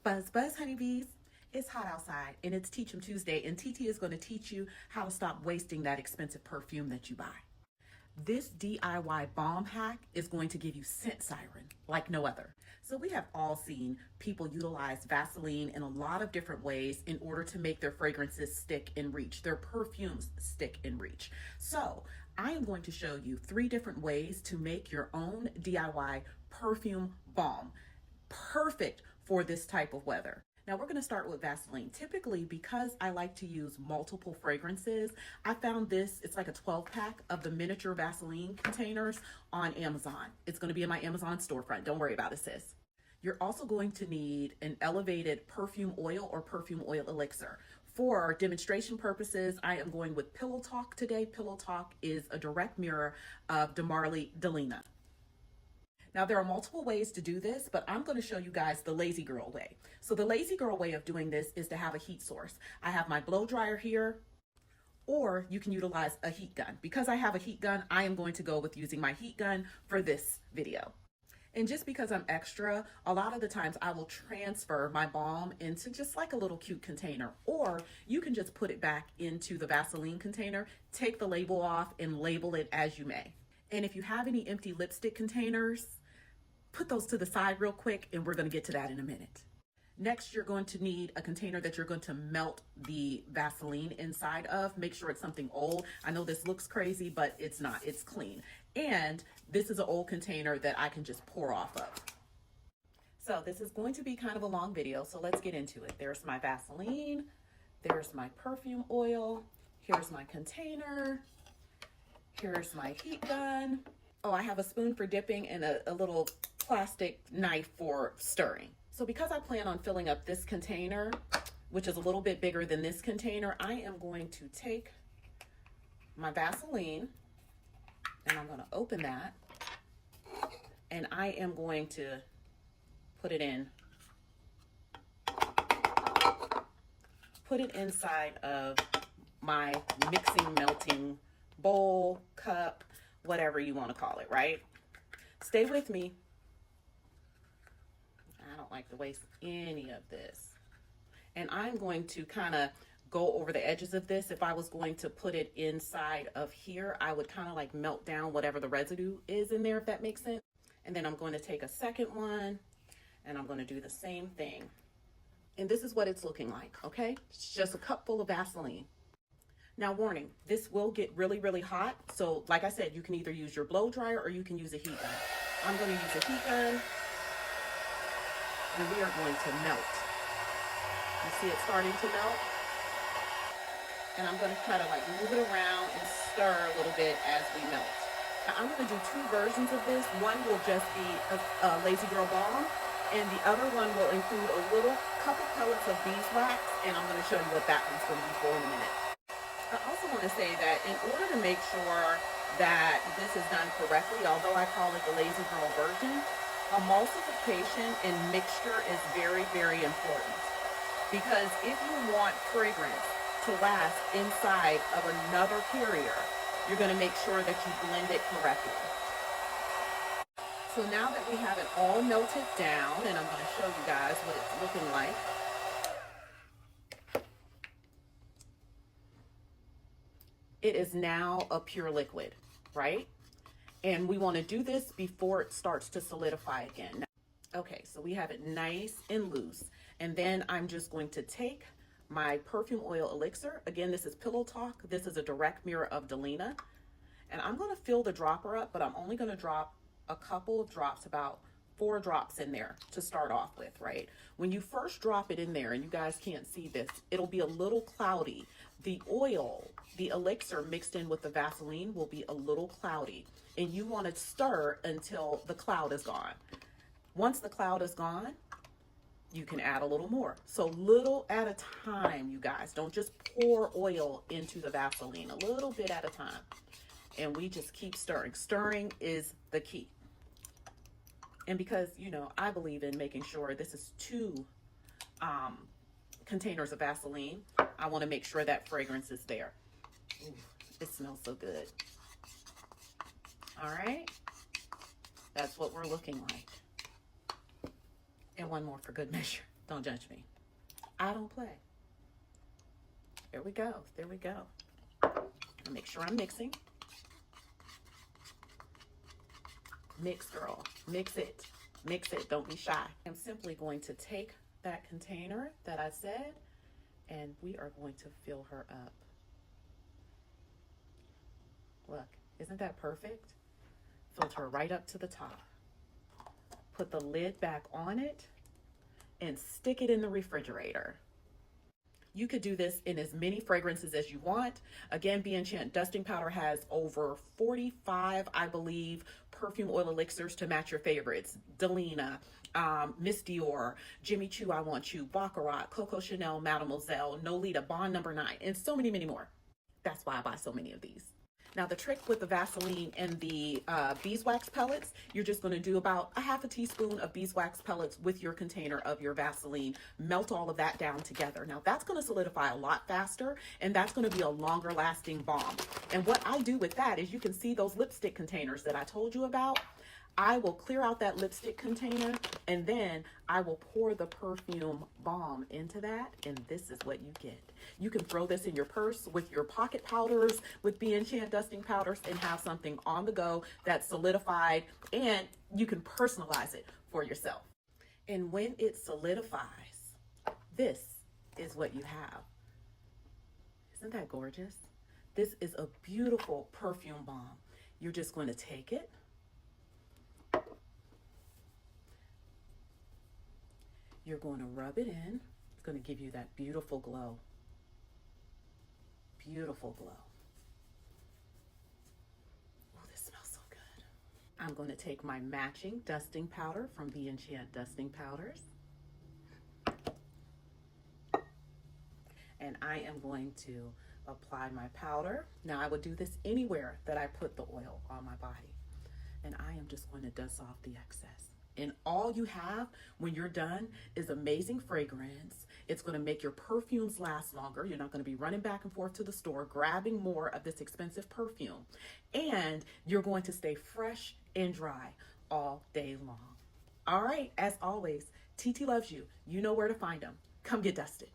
Buzz, buzz, honeybees. It's hot outside and it's Teach 'em Tuesday, and TT is going to teach you how to stop wasting that expensive perfume that you buy. This DIY balm hack is going to give you scent siren like no other. So we have all seen people utilize Vaseline in a lot of different ways in order to make their fragrances stick and reach, their perfumes stick and reach. So I am going to show you 3 different ways to make your own DIY perfume balm. Perfect for this type of weather. Now we're going to start with Vaseline. Typically, because I like to use multiple fragrances, I found this, it's like a 12-pack of the miniature Vaseline containers on Amazon. It's going to be in my Amazon storefront. Don't worry about it, sis. You're also going to need an elevated perfume oil or perfume oil elixir. For demonstration purposes, I am going with Pillow Talk today. Pillow Talk is a direct mirror of Delina. Now, there are multiple ways to do this, but I'm going to show you guys the lazy girl way. So the lazy girl way of doing this is to have a heat source. I have my blow dryer here, or you can utilize a heat gun. Because I have a heat gun, I am going to go with using my heat gun for this video. And just because I'm extra, a lot of the times I will transfer my balm into just like a little cute container, or you can just put it back into the Vaseline container, take the label off and label it as you may. And if you have any empty lipstick containers, put those to the side real quick, and we're going to get to that in a minute. Next, you're going to need a container that you're going to melt the Vaseline inside of. Make sure it's something old. I know this looks crazy, but it's not. It's clean. And this is an old container that I can just pour off of. So this is going to be kind of a long video, so let's get into it. There's my Vaseline. There's my perfume oil. Here's my container. Here's my heat gun. Oh, I have a spoon for dipping and a little plastic knife for stirring. So because I plan on filling up this container, which is a little bit bigger than this container, I am going to take my Vaseline and I'm going to open that, and I am going to put it inside of my mixing, melting bowl, cup, whatever you want to call it, right? Stay with me. I don't like to waste any of this. And I'm going to kind of go over the edges of this. If I was going to put it inside of here, I would kind of like melt down whatever the residue is in there, if that makes sense. And then I'm going to take a second one and I'm going to do the same thing. And this is what it's looking like, okay? It's just a cup full of Vaseline. Now, warning, this will get really, really hot. So like I said, you can either use your blow dryer or you can use a heat gun. I'm going to use a heat gun, and we are going to melt. You see it starting to melt? And I'm going to kind of like move it around and stir a little bit as we melt. Now, I'm going to do 2 versions of this. One will just be a Lazy Girl balm, and the other one will include a little couple pellets of beeswax, and I'm going to show you what that one's going to be for in a minute. I also want to say that in order to make sure that this is done correctly, although I call it the Lazy Girl version, emulsification and mixture is very, very important. Because if you want fragrance to last inside of another carrier, you're going to make sure that you blend it correctly. So now that we have it all melted down, and I'm going to show you guys what it's looking like. It is now a pure liquid, right? And we want to do this before it starts to solidify again. Okay, so we have it nice and loose. And then I'm just going to take my perfume oil elixir. Again, this is Pillow Talk. This is a direct mirror of Delina. And I'm going to fill the dropper up, but I'm only going to drop a couple of drops, about 4 drops in there to start off with, right? When you first drop it in there, and you guys can't see this, it'll be a little cloudy. The oil, the elixir mixed in with the Vaseline will be a little cloudy, and you want to stir until the cloud is gone. Once the cloud is gone, you can add a little more. So little at a time, you guys. Don't just pour oil into the Vaseline, a little bit at a time. And we just keep stirring. Stirring is the key. And because, you know, I believe in making sure this is 2 containers of Vaseline, I want to make sure that fragrance is there. Ooh, it smells so good. All right. That's what we're looking like. And one more for good measure. Don't judge me. I don't play. There we go. There we go. Make sure I'm mixing. Mix, girl. Mix it. Mix it. Don't be shy. I'm simply going to take that container that I said, and we are going to fill her up. Look, isn't that perfect? Filled her right up to the top. Put the lid back on it and stick it in the refrigerator. You could do this in as many fragrances as you want. Again, Be Enchant Dusting Powder has over 45, I believe, perfume oil elixirs to match your favorites. Delina, Miss Dior, Jimmy Choo, I Want You, Baccarat, Coco Chanel, Mademoiselle, Nolita, Bond No. 9, and so many, many more. That's why I buy so many of these. Now the trick with the Vaseline and the beeswax pellets, you're just going to do about a half a teaspoon of beeswax pellets with your container of your Vaseline. Melt all of that down together. Now that's going to solidify a lot faster, and that's going to be a longer lasting balm. And what I do with that is, you can see those lipstick containers that I told you about. I will clear out that lipstick container, and then I will pour the perfume balm into that, and this is what you get. You can throw this in your purse with your pocket powders, with Be Enchant Dusting Powders, and have something on the go that's solidified, and you can personalize it for yourself. And when it solidifies, this is what you have. Isn't that gorgeous? This is a beautiful perfume balm. You're just going to take it. You're going to rub it in. It's going to give you that beautiful glow. Beautiful glow. Oh, this smells so good. I'm going to take my matching dusting powder from Be Enchant Dusting Powders. And I am going to apply my powder. Now I would do this anywhere that I put the oil on my body. And I am just going to dust off the excess. And all you have when you're done is amazing fragrance. It's going to make your perfumes last longer. You're not going to be running back and forth to the store grabbing more of this expensive perfume. And you're going to stay fresh and dry all day long. All right, as always, TT loves you. You know where to find them. Come get dusted.